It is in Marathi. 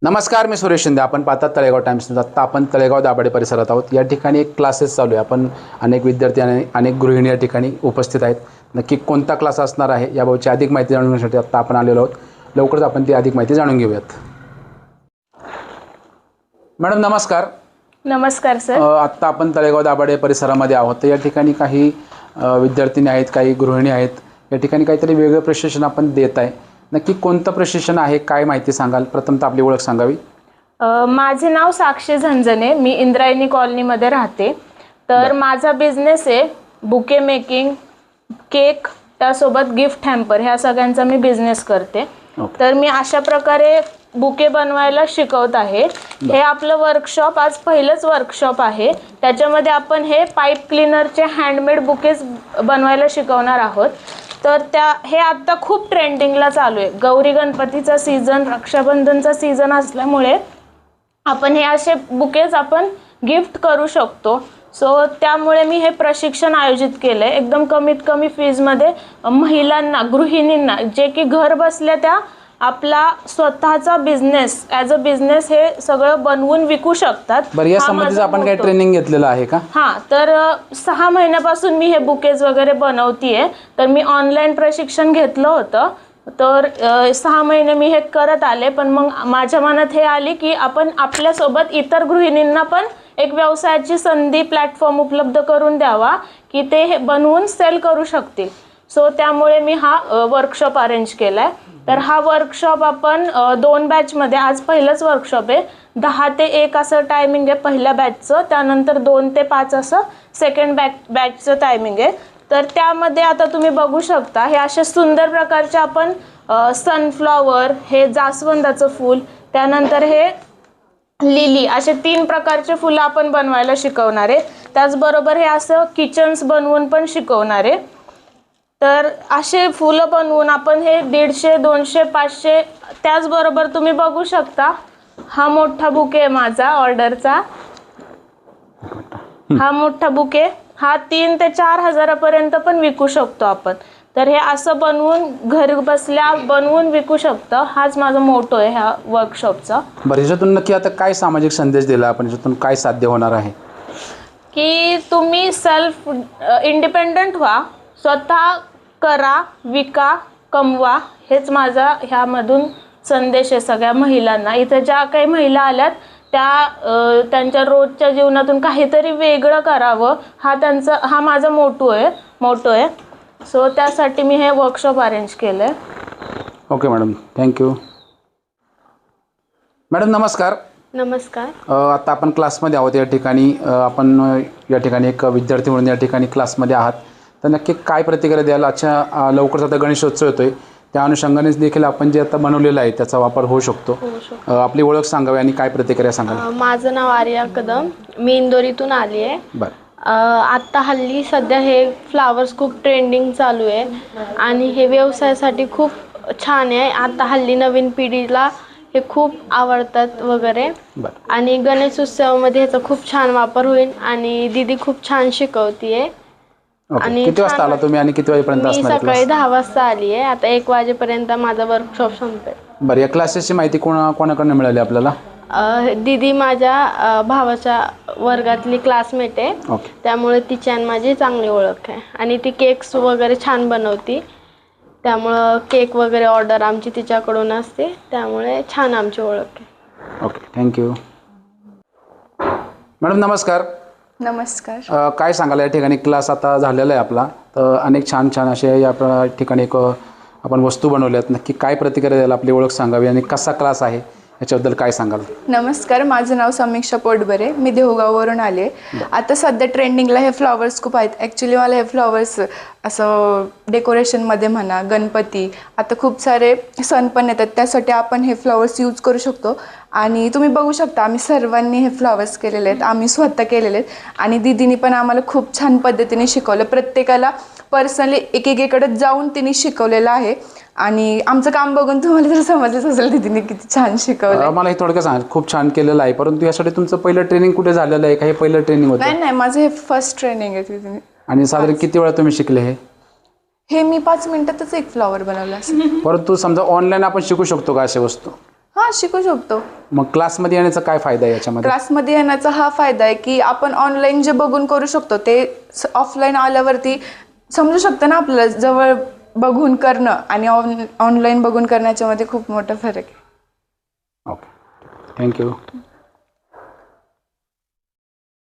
नमस्कार, मी सुरेश शिंदे. आपण पाहतात तळेगाव टाइम्स न्यूज. आत्ता आपण तळेगाव दाभाडे परिसरात आहोत. या ठिकाणी एक क्लासेस चालू आहे. आपण अनेक विद्यार्थी आणि अनेक गृहिणी या ठिकाणी उपस्थित आहेत. नक्की कोणता क्लास असणार आहे याबाबतची अधिक माहिती जाणून घेण्यासाठी आत्ता आपण आलेलो आहोत. लवकरच आपण ती अधिक माहिती जाणून घेऊयात. मॅडम नमस्कार. नमस्कार सर. आत्ता आपण तळेगाव दाभाडे परिसरामध्ये आहोत. तर या ठिकाणी काही विद्यार्थिनी आहेत, काही गृहिणी आहेत. या ठिकाणी काहीतरी वेगळं प्रशिक्षण आपण देत आहे. नक्की कोणतं प्रशिक्षण आहे, काय माहिती सांगाल? प्रथमतः आपली ओळख सांगावी. माझे नाव साक्षी झंझने. मी इंद्रायणी कॉलनीमध्ये राहते. तर माझा बिझनेस आहे बुके मेकिंग, केक, त्यासोबत गिफ्ट हॅम्पर, ह्या सगळ्यांचा मी बिझनेस करते. तर मी अशा प्रकारे बुके बनवायला शिकवत आहे. हे आपलं वर्कशॉप आज पहिलंच वर्कशॉप आहे. त्याच्यामध्ये आपण हे पाईप क्लीनरचे हँडमेड बुकेज बनवायला शिकवणार आहोत. तर हे आत्ता खूप ट्रेंडिंगला चालू आहे. गौरी गणपतीचा सीझन, रक्षाबंधनचा सीझन असल्यामुळे आपण हे असे बुकेज आपण गिफ्ट करू शकतो. सो त्यामुळे मी हे प्रशिक्षण आयोजित केलं आहे. एकदम कमीत कमी फीजमध्ये महिलांना, गृहिणींना, जे की घर बसल्या त्या आपला स्वतःचा बिझनेस ॲज अ बिझनेस हे सगळं बनवून विकू शकतात. बरं, या संबंधीचं आपण काही ट्रेनिंग घेतलेलं आहे का? हां, तर 6 महिन्यापासून मी हे बुकेज वगैरे बनवतीये. तर मी ऑनलाईन प्रशिक्षण घेतलं होतं. तर 6 महिने मी हे करत आले. पण मग माझ्या मनात हे आली की आपण आपल्यासोबत इतर गृहिणींना पण एक व्यवसायाची संधी, प्लॅटफॉर्म उपलब्ध करून द्यावा की ते हे बनवून सेल करू शकतील. सो त्यामुळे मी हा वर्कशॉप अरेंज केला आहे. तर हा वर्कशॉप आपण 2 बॅचमध्ये, आज पहिलंच वर्कशॉप आहे. 10 ते 1 असं टायमिंग आहे पहिल्या बॅचचं. त्यानंतर 2 ते 5 असं सेकंड बॅचचं टायमिंग आहे. तर त्यामध्ये आता तुम्ही बघू शकता हे अशा सुंदर प्रकारचे आपण सनफ्लॉवर, हे जास्वंदाचं फूल, त्यानंतर हे लिली, असे 3 प्रकारचे फुलं आपण बनवायला शिकवणार आहे. त्याचबरोबर हे असं किचन्स बनवून पण शिकवणार आहे. तर असे फुलं बनवून आपण हे 150, 200, 500, त्याचबरोबर तुम्ही बघू शकता हा मोठा बुके आहे माझा ऑर्डरचा. हा मोठा बुके हा 3 ते 4 हजारापर्यंत पण विकू शकतो आपण. तर हे असं बनवून घर बसल्या बनवून विकू शकतं. हाच माझा मोटो आहे ह्या वर्कशॉपचा. बरं, ह्याच्यातून नक्की आता काय सामाजिक संदेश दिला आपण? ह्याच्यातून काय साध्य होणार आहे? की तुम्ही सेल्फ इंडिपेंडंट व्हा, स्वतः करा, विका, कमवा. हेच माझा ह्यामधून संदेश आहे सगळ्या महिलांना. इथे ज्या काही महिला आल्यात त्या त्यांच्या रोजच्या जीवनातून काहीतरी वेगळं करावं, हा माझा मोटो आहे. सो त्यासाठी मी हे वर्कशॉप अरेंज केलं आहे. Okay madam, thank you. मॅडम नमस्कार. नमस्कार. आता आपण क्लासमध्ये आहोत. या ठिकाणी आपण या ठिकाणी एक विद्यार्थी म्हणून या ठिकाणी क्लासमध्ये आहात. तर नक्की काय प्रतिक्रिया द्याल? अच्छा, लवकरच आता गणेशोत्सव येतोय, त्या अनुषंगानेच देखील आपण जे आता बनवलेलं आहे त्याचा वापर होऊ शकतो. आपली ओळख सांगावी आणि काय प्रतिक्रिया सांगाल? माझं नाव आर्या कदम. मी इंदोरीतून आली आहे. बरं. आत्ता हल्ली सध्या हे फ्लावर्स खूप ट्रेंडिंग चालू आहे आणि हे व्यवसायासाठी खूप छान आहे. आता हल्ली नवीन पिढीला हे खूप आवडतात वगैरे. आणि गणेशोत्सवामध्ये ह्याचा खूप छान वापर होईल आणि दीदी खूप छान शिकवतीये. आणि किती वाजता आला तुम्ही आणि किती वाजेपर्यंत असणार? मी सकाळी 10 वाजता आली आहे. आता 1 वाजेपर्यंत माझा वर्कशॉप संपेल. बरं, या क्लासेसची माहिती कोणाकडून मिळाली आपल्याला? दीदी माझ्या भावाच्या वर्गातली क्लासमेट आहे. त्यामुळे तिची आणि माझी चांगली ओळख आहे. आणि ती केक्स वगैरे छान बनवती. त्यामुळं केक वगैरे ऑर्डर आमची तिच्याकडून असते. त्यामुळे छान आमची ओळख आहे. Okay, thank you. मॅडम नमस्कार. नमस्कार. काय सांगाल? या ठिकाणी क्लास आता झालेला आहे आपला. तर अनेक छान छान असे या ठिकाणी आपण वस्तू बनवल्यात. नक्की काय प्रतिक्रिया द्यायला? आपली ओळख सांगावी आणि कसा क्लास आहे याच्याबद्दल काय सांगाल? नमस्कार, माझं नाव समीक्षा पोटबरे. मी देहूगाववरून आले. आता सध्या ट्रेंडिंगला हे फ्लॉवर्स खूप आहेत. ॲक्च्युली मला हे फ्लॉवर्स असं डेकोरेशनमध्ये म्हणा, गणपती, आता खूप सारे सण पण येतात, त्यासाठी आपण हे फ्लॉवर्स यूज करू शकतो. आणि तुम्ही बघू शकता आम्ही सर्वांनी हे फ्लॉवर्स केलेले आहेत, आम्ही स्वतः केलेले आहेत. आणि दीदीनी पण आम्हाला खूप छान पद्धतीने शिकवलं. प्रत्येकाला पर्सनली एकेकडे जाऊन तिने शिकवलेलं आहे. आणि आमचं काम बघून तुम्हाला जर समजलंच असेल दीदीने किती छान शिकवलं. मला हे थोडक्यात सांग. खूप छान केलेलं आहे, परंतु यासाठी तुमचं पहिलं ट्रेनिंग कुठे झालेलं आहे का? हे पहिलं ट्रेनिंग होतं? नाही, माझं हे फर्स्ट ट्रेनिंग आहे दीदीने. आणि साधारण किती वेळा तुम्ही शिकले हे? मी 5 मिनिटातच एक फ्लॉवर बनवला असेल. परंतु समजा ऑनलाईन आपण शिकू शकतो का अशा वस्तू? हां, शिकू शकतो. मग क्लासमध्ये येण्याचा काय फायदा आहे याच्यामध्ये? क्लासमध्ये येण्याचा हा फायदा आहे की आपण ऑनलाईन जे बघून करू शकतो ते ऑफलाईन आल्यावरती समजू शकतं ना आपल्याला. जवळ बघून करणं आणि ऑनलाईन बघून करण्याच्या मध्ये खूप मोठा फरक आहे. Okay, thank you.